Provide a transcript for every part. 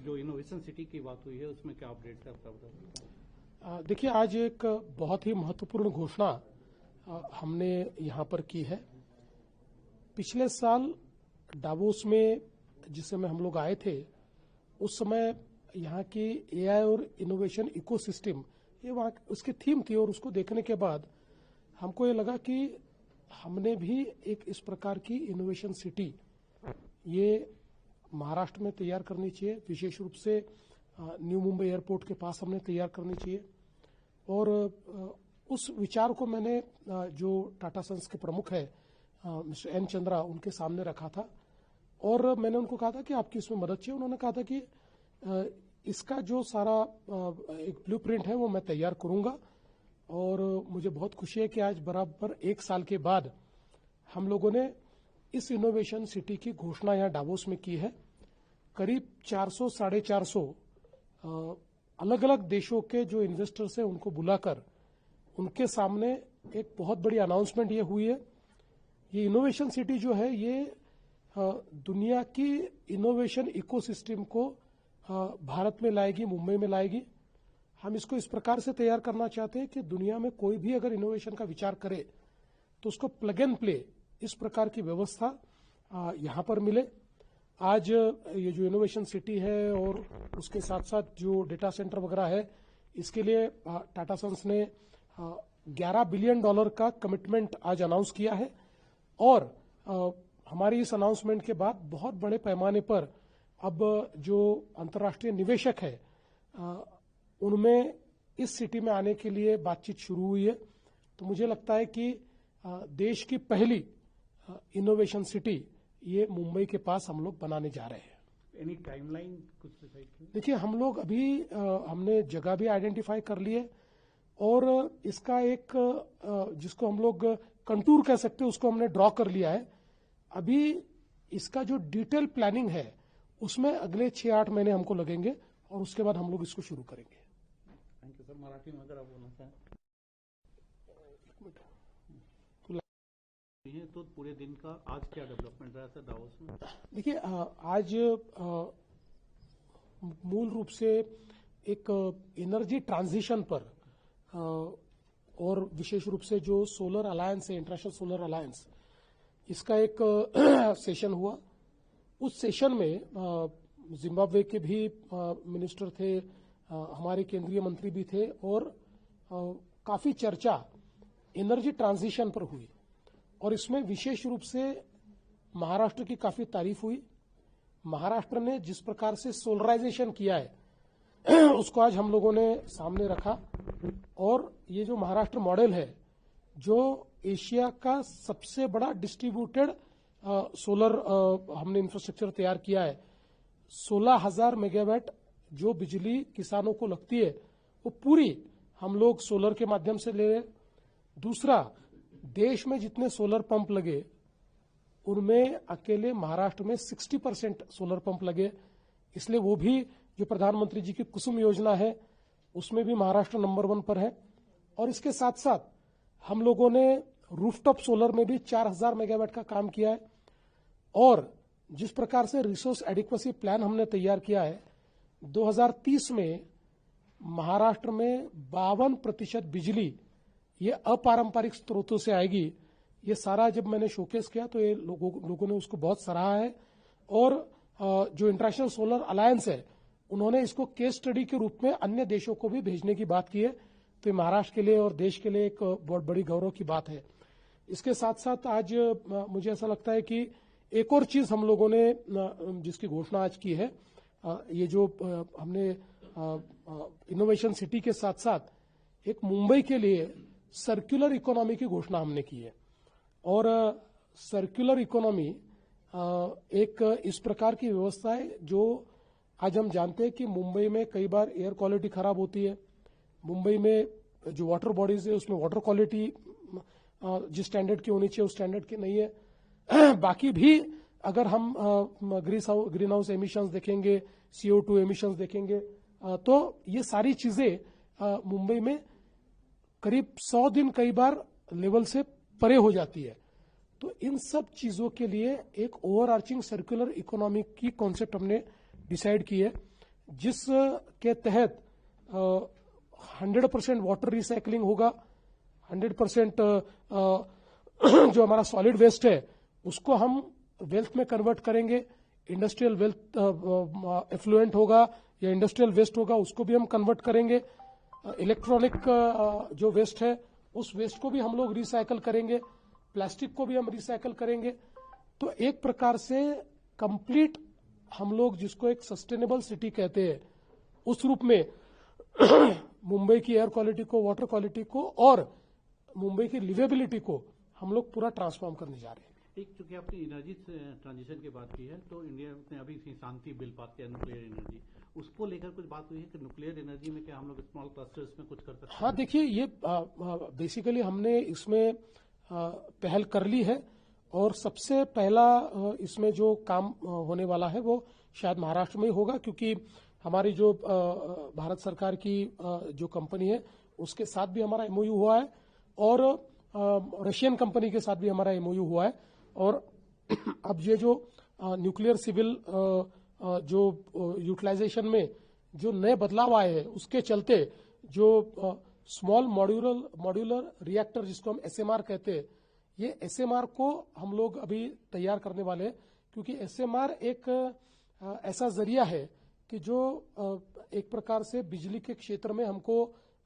जो innovation city की बात हुई है उसमें क्या अपडेट है आपका बता सकते हैं? देखिए, आज एक बहुत ही महत्वपूर्ण घोषणा हमने यहाँ पर की है। पिछले साल डावोस में जिस समय हम लोग आए थे, उस समय यहाँ की एआई और इनोवेशन इकोसिस्टम ये वहाँ उसकी थीम थी, और उसको देखने के बाद हमको ये लगा कि हमने भी एक इस प्रकार की इनोवेशन सिटी ये महाराष्ट्र में तैयार करनी चाहिए। विशेष रूप से न्यू मुंबई एयरपोर्ट के पास हमने तैयार करनी चाहिए। और उस विचार को मैंने जो टाटा सन्स के प्रमुख है मिस्टर एन चंद्रा, उनके सामने रखा था, और मैंने उनको कहा था कि आपकी इसमें मदद चाहिए। उन्होंने कहा था कि इसका जो सारा एक ब्लूप्रिंट है वो मैं तैयार करूंगा। और मुझे बहुत खुशी है कि आज बराबर 1 साल के बाद हम लोगों ने इस इनोवेशन सिटी की घोषणा यहाँ डावोस में की है। करीब 400-450 अलग अलग देशों के जो इन्वेस्टर्स हैं उनको बुलाकर उनके सामने एक बहुत बड़ी अनाउंसमेंट ये हुई है। ये इनोवेशन सिटी जो है ये दुनिया की इनोवेशन इकोसिस्टम को भारत में लाएगी, मुंबई में लाएगी। हम इसको इस प्रकार से तैयार करना चाहते हैं कि दुनिया में कोई भी अगर इनोवेशन का विचार करे तो उसको प्लग एंड प्ले इस प्रकार की व्यवस्था यहाँ पर मिले। आज ये जो इनोवेशन सिटी है और उसके साथ साथ जो डेटा सेंटर वगैरह है, इसके लिए टाटा सन्स ने $11 बिलियन का कमिटमेंट आज अनाउंस किया है। और हमारी इस अनाउंसमेंट के बाद बहुत बड़े पैमाने पर अब जो अंतर्राष्ट्रीय निवेशक है उनमें इस सिटी में आने के लिए बातचीत शुरू हुई है। तो मुझे लगता है कि देश की पहली इनोवेशन सिटी ये मुंबई के पास हम लोग बनाने जा रहे हैं। एनी टाइमलाइन कुछ डिसाइड की? देखिए, हम लोग अभी हमने जगह भी आइडेंटिफाई कर ली है, और इसका एक जिसको हम लोग कंटूर कह सकते हैं उसको हमने ड्रॉ कर लिया है। अभी इसका जो डिटेल प्लानिंग है उसमें अगले 6-8 महीने हमको लगेंगे, और उसके बाद हम लोग इसको शुरू करेंगे। Thank you sir. मराठी में अगर आप बोलना चाहें तो पूरे दिन का आज क्या डेवलपमेंट रहा सर डावोस में? देखिए, आज मूल रूप से एक एनर्जी ट्रांजिशन पर और विशेष रूप से जो सोलर अलायंस है, इंटरनेशनल सोलर अलायंस, इसका एक सेशन हुआ। उस सेशन में जिम्बाब्वे के भी मिनिस्टर थे, हमारे केंद्रीय मंत्री भी थे, और काफी चर्चा एनर्जी ट्रांजिशन पर हुई। और इसमें विशेष रूप से महाराष्ट्र की काफी तारीफ हुई। महाराष्ट्र ने जिस प्रकार से सोलराइजेशन किया है उसको आज हम लोगों ने सामने रखा। और ये जो महाराष्ट्र मॉडल है, जो एशिया का सबसे बड़ा डिस्ट्रीब्यूटेड सोलर हमने इंफ्रास्ट्रक्चर तैयार किया है। 16,000 मेगावाट जो बिजली किसानों को लगती है वो पूरी हम लोग सोलर के माध्यम से ले रहे। दूसरा, देश में जितने सोलर पंप लगे उनमें अकेले महाराष्ट्र में 60% सोलर पंप लगे। इसलिए वो भी जो प्रधानमंत्री जी की कुसुम योजना है उसमें भी महाराष्ट्र नंबर 1 पर है। और इसके साथ साथ हम लोगों ने रूफटॉप सोलर में भी 4,000 मेगावाट का काम किया है। और जिस प्रकार से रिसोर्स एडिक्वेसी प्लान हमने तैयार किया है, 2030 में महाराष्ट्र में 52% बिजली ये अपारंपरिक स्रोतों से आएगी। ये सारा जब मैंने शोकेस किया तो ये लोगों ने उसको बहुत सराहा है। और जो इंटरनेशनल सोलर अलायंस है उन्होंने इसको केस स्टडी के रूप में अन्य देशों को भी भेजने की बात की है। तो महाराष्ट्र के लिए और देश के लिए एक बहुत बड़ी गौरव की बात है। इसके साथ साथ आज मुझे ऐसा लगता है कि एक और चीज हम लोगों ने जिसकी घोषणा आज की है, ये जो हमने इनोवेशन सिटी के साथ साथ एक मुंबई के लिए सर्कुलर इकोनॉमी की घोषणा हमने की है। और सर्कुलर इकोनॉमी एक इस प्रकार की व्यवस्था है जो आज हम जानते हैं कि मुंबई में कई बार एयर क्वालिटी खराब होती है। मुंबई में जो वाटर बॉडीज है उसमें वाटर क्वालिटी जिस स्टैंडर्ड की होनी चाहिए उस स्टैंडर्ड की नहीं है। बाकी भी अगर हम ग्रीन हाउस एमिशंस देखेंगे, CO2 एमिशंस देखेंगे, तो ये सारी चीजें मुंबई में करीब 100 दिन कई बार लेवल से परे हो जाती है। तो इन सब चीजों के लिए एक ओवरआर्चिंग सर्कुलर इकोनॉमी की कॉन्सेप्ट हमने डिसाइड की है, जिसके तहत 100% वाटर रिसाइकलिंग होगा, 100% जो हमारा सॉलिड वेस्ट है उसको हम वेल्थ में कन्वर्ट करेंगे, इंडस्ट्रियल वेल्थ एफ्लुएंट होगा या इंडस्ट्रियल वेस्ट होगा उसको भी हम कन्वर्ट करेंगे, इलेक्ट्रॉनिक जो वेस्ट है उस वेस्ट को भी हम लोग रिसाइकल करेंगे, प्लास्टिक को भी हम रिसाइकल करेंगे। तो एक प्रकार से कंप्लीट हम लोग जिसको एक सस्टेनेबल सिटी कहते हैं उस रूप में मुंबई की एयर क्वालिटी को, वाटर क्वालिटी को और मुंबई की लिवेबिलिटी को हम लोग पूरा ट्रांसफॉर्म करने जा रहे हैं। एक चूंकि आपने एनर्जी ट्रांजिशन की बात की है, तो इंडिया ने अभी शांति बिल पास किया नुक्लियर एनर्जी, उसको लेकर कुछ बात हुई है कि नुक्लियर एनर्जी में क्या हम लोग स्मॉल क्लस्टर्स में कुछ कर सकते हैं? हाँ, देखिए ये बेसिकली हमने इसमें पहल कर ली है और सबसे पहला इसमें जो काम होने वाला है वो शायद महाराष्ट्र में ही होगा, क्योंकि हमारी जो भारत सरकार की जो कंपनी है उसके साथ भी हमारा एमओयू हुआ है और रशियन कंपनी के साथ भी हमारा एमओयू हुआ है। और अब ये जो न्यूक्लियर सिविल जो यूटिलाइजेशन में जो नए बदलाव आए हैं उसके चलते जो स्मॉल मॉड्यूलर रिएक्टर जिसको हम एसएमआर कहते हैं, ये एसएमआर को हम लोग अभी तैयार करने वाले हैं, क्योंकि एसएमआर एक ऐसा जरिया है कि जो एक प्रकार से बिजली के क्षेत्र में हमको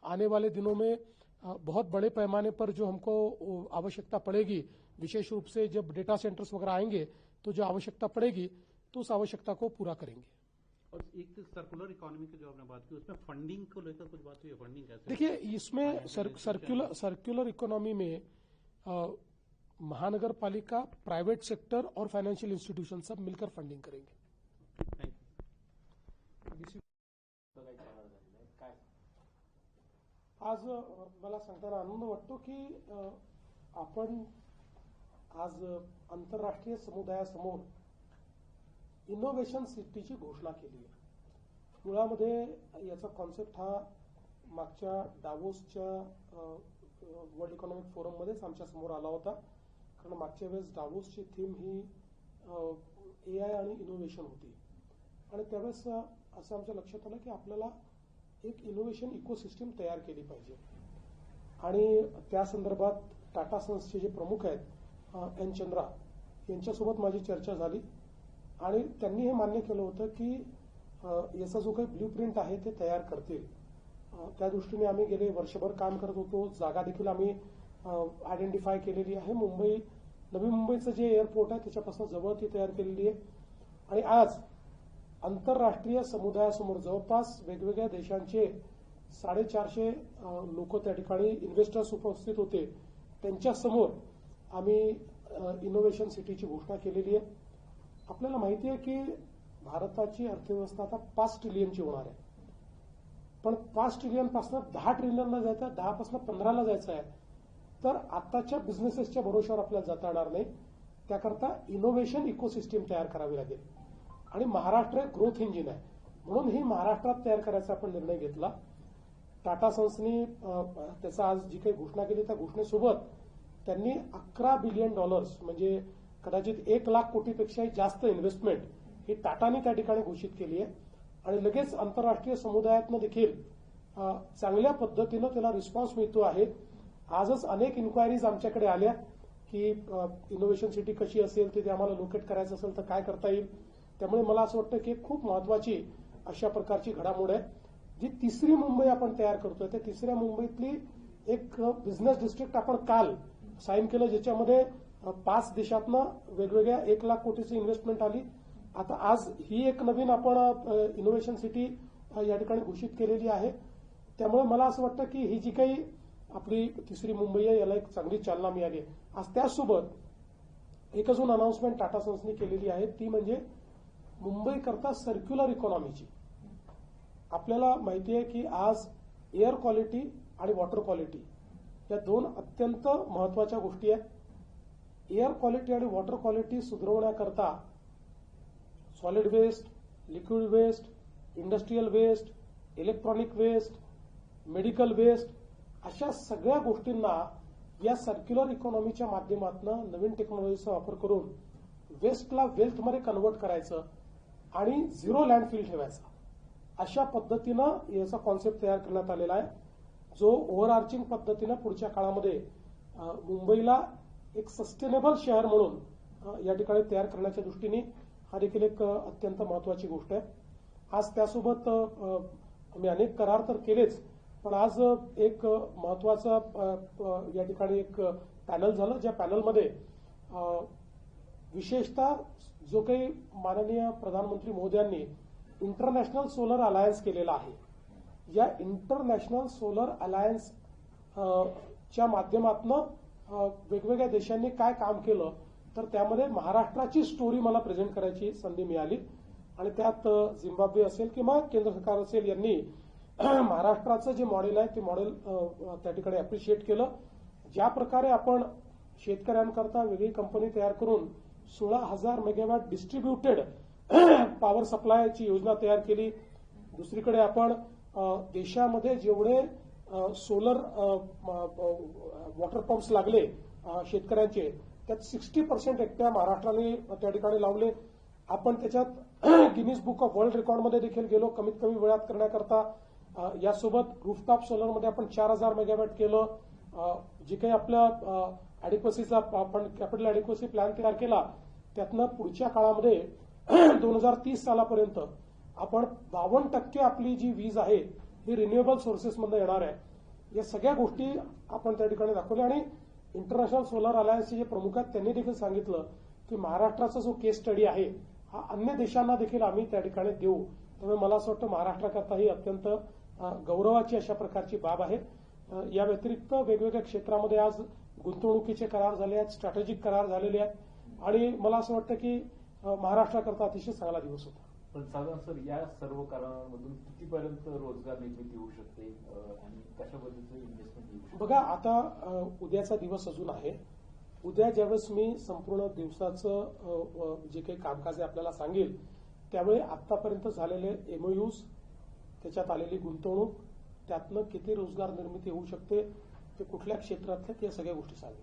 आने वाले दिनों में बहुत बड़े पैमाने पर जो हमको आवश्यकता पड़ेगी, विशेष रूप से जब डेटा सेंटर्स वगैरह आएंगे तो जो आवश्यकता पड़ेगी तो उस आवश्यकता को पूरा करेंगे। और एक सर्कुलर इकोनॉमी की जो आपने बात की उसमें फंडिंग को लेकर कुछ बात हुई है, फंडिंग कैसे? देखिए इसमें सर्कुलर इकोनॉमी में महानगर पालिका, प्राइवेट सेक्टर और फाइनेंशियल इंस्टीट्यूशन सब मिलकर फंडिंग करेंगे। आज मला सांगताना आनंद वाटतो की आपण आज आंतरराष्ट्रीय समुदायासमोर इनोव्हेशन सिटीची घोषणा केली आहे। मुळामध्ये याचा कॉन्सेप्ट हा मागच्या डावोसच्या वर्ल्ड इकॉनॉमिक फोरममध्येच आमच्या समोर आला होता, कारण मागच्या वेळेस डावोसची थीम ही एआय आणि इनोव्हेशन होती आणि त्यावेळेस असं आमच्या लक्षात आलं की आपल्याला एक इनोव्हेशन इकोसिस्टम तयार केली पाहिजे आणि त्या संदर्भात टाटा सन्सचे जे प्रमुख आहेत एन चंद्रा यांच्यासोबत माझी चर्चा झाली आणि त्यांनी हे मान्य केलं होतं की याचा जो काही ब्ल्यूप्रिंट आहे ते तयार करतील। त्या दृष्टीने आम्ही गेले वर्षभर काम करत होतो, जागा देखील आम्ही आयडेंटिफाय केलेली आहे। नवी मुंबईचं जे एअरपोर्ट आहे त्याच्यापासून जवळ ती तयार केलेली आहे आणि आज आंतरराष्ट्रीय समुदायासमोर जवळपास वेगवेगळ्या देशांचे 450 लोक त्या ठिकाणी इन्व्हेस्टर्स उपस्थित होते, त्यांच्यासमोर आम्ही इनोव्हेशन सिटीची घोषणा केलेली आहे। आपल्याला माहिती आहे की भारताची अर्थव्यवस्था आता 5 ट्रिलियनची होणार आहे, पण 5 ट्रिलियनपासून 10 ट्रिलियनला जायचं आहे, 10 पासून 15ला जायचं आहे, तर आताच्या बिझनेसेसच्या भरोश्यावर आपल्याला जाता येणार नाही। त्याकरता इनोव्हेशन इकोसिस्टम तयार करावी लागेल आणि महाराष्ट्र एक ग्रोथ इंजिन आहे, म्हणून ही महाराष्ट्रात तयार करायचा आपण निर्णय घेतला। टाटा सन्सनी त्याचा आज जी काही घोषणा केली त्या घोषणेसोबत त्यांनी $11 बिलियन म्हणजे कदाचित 1 लाख कोटीपेक्षाही जास्त इन्व्हेस्टमेंट ही टाटाने त्या ठिकाणी घोषित केली आहे आणि लगेच आंतरराष्ट्रीय समुदायातनं देखील चांगल्या पद्धतीनं त्याला रिस्पॉन्स मिळतो आहे। आजच अनेक इन्क्वायरीज आमच्याकडे आल्या की इनोव्हेशन सिटी कशी असेल, ते आम्हाला लोकेट करायचं असेल तर काय करता येईल। त्यामुळे मला असं वाटतं की खूप महत्वाची अशा प्रकारची घडामोड आहे। जी तिसरी मुंबई आपण तयार करतोय त्या तिसऱ्या मुंबईतली एक बिझनेस डिस्ट्रिक्ट आपण काल साईन केलं, ज्याच्यामध्ये 5 देशातनं वेगवेगळ्या 1 लाख कोटीची इन्व्हेस्टमेंट आली। आता आज ही एक नवीन आपण इनोव्हेशन सिटी या ठिकाणी घोषित केलेली आहे। त्यामुळे मला असं वाटतं की ही जी काही आपली तिसरी मुंबई आहे याला एक चांगली चालना मिळाली आहे। आज त्यासोबत एक अजून अनाउन्समेंट टाटा सन्सनी केलेली आहे, ती म्हणजे मुंबई करता सर्क्युलर इकॉनॉमीची। आपल्याला माहिती आहे की आज एअर क्वालिटी आणि वॉटर क्वालिटी या 2 अत्यंत महत्वाच्या गोष्टी आहेत। एअर क्वालिटी आणि वॉटर क्वालिटी सुधारण्याकरता solid waste, liquid waste, industrial waste, electronic waste, medical waste अशा सगळ्या गोष्टींना या सर्क्युलर इकॉनॉमीच्या माध्यमातून नवीन टेक्नॉलॉजीचा वापर करून वेस्टला वेल्थमध्ये कन्वर्ट करायचं आणि झिरो लँडफिल ठेवायचा अशा पद्धतीनं याचा कॉन्सेप्ट तयार करण्यात आलेला आहे, जो ओव्हरआर्चिंग पद्धतीनं पुढच्या काळामध्ये मुंबईला एक सस्टेनेबल शहर म्हणून या ठिकाणी तयार करण्याच्या दृष्टीने हा देखील एक अत्यंत महत्वाची गोष्ट आहे. आज त्यासोबत आम्ही अनेक करार तर केलेच, पण आज एक महत्वाचा या ठिकाणी एक पॅनल झालं, ज्या पॅनलमध्ये विशेषतः जो काही माननीय प्रधानमंत्री मोदयांनी इंटरनॅशनल सोलर अलायन्स केलेला आहे, या इंटरनॅशनल सोलर अलायन्स च्या माध्यमातून वेगवेगळ्या देशांनी काय काम केलं, तर त्यामध्ये महाराष्ट्राची स्टोरी मला प्रेझेंट करायची संधी मिळाली आणि त्यात झिम्बाब्वे असेल किंवा केंद्र सरकार असेल यांनी महाराष्ट्राचं जे मॉडेल आहे ते मॉडेल त्या ठिकाणी अप्रिशिएट केलं. ज्या प्रकारे आपण शेतकऱ्यांकरता वेगळी कंपनी तयार करून 16,000 मेगावॅट डिस्ट्रीब्युटेड पॉवर सप्लायची योजना तयार केली. दुसरीकडे आपण देशामध्ये जेवढे सोलर वॉटर पंप्स लागले शेतकऱ्यांचे, त्यात 60% एकट्या महाराष्ट्राने त्या ठिकाणी लावले. आपण त्याच्यात गिनीज बुक ऑफ वर्ल्ड रेकॉर्डमध्ये देखील गेलो कमीत कमी वेळात करण्याकरता. यासोबत रूफटॉप सोलरमध्ये आपण 4,000 मेगावॅट केलं. जे काही आपल्या ॲडिक्वसीचा आपण कॅपिटल ॲडिक्वसी प्लॅन तयार केला, त्यातनं पुढच्या काळामध्ये 2030 सालापर्यंत आपण 52% आपली जी वीज आहे ही रिन्युएबल सोर्सेसमधून येणार आहे. या सगळ्या गोष्टी आपण त्या ठिकाणी दाखवल्या आणि इंटरनॅशनल सोलर अलायन्सचे जे प्रमुख आहेत त्यांनी देखील सांगितलं की महाराष्ट्राचा जो केस स्टडी आहे हा अन्य देशांना देखील आम्ही त्या ठिकाणी देऊ. त्यामुळे मला असं वाटतं महाराष्ट्राकरता ही अत्यंत गौरवाची अशा प्रकारची बाब आहे. या व्यतिरिक्त वेगवेगळ्या क्षेत्रामध्ये आज गुंतवणुकीचे करार झाले आहेत, स्ट्रॅटेजिक करार झालेले आहेत आणि मला असं वाटतं की महाराष्ट्राकरता अतिशय चांगला दिवस होता. पण साधारण सर या सर्व करारांमधून कितीपर्यंत रोजगार निर्मिती होऊ शकते आणि कशा पद्धतीचं इन्व्हेस्टमेंट होऊ शकते? बघा, आता उद्याचा दिवस अजून आहे. उद्या ज्यावेळेस मी संपूर्ण दिवसाचं जे काही कामकाज आहे आपल्याला सांगेल, त्यावेळी आतापर्यंत झालेले एमओयूज, त्याच्यात आलेली गुंतवणूक, त्यातनं किती रोजगार निर्मिती होऊ शकते, ते कुठल्या क्षेत्रातल्या, त्या सगळ्या गोष्टी सांगेल.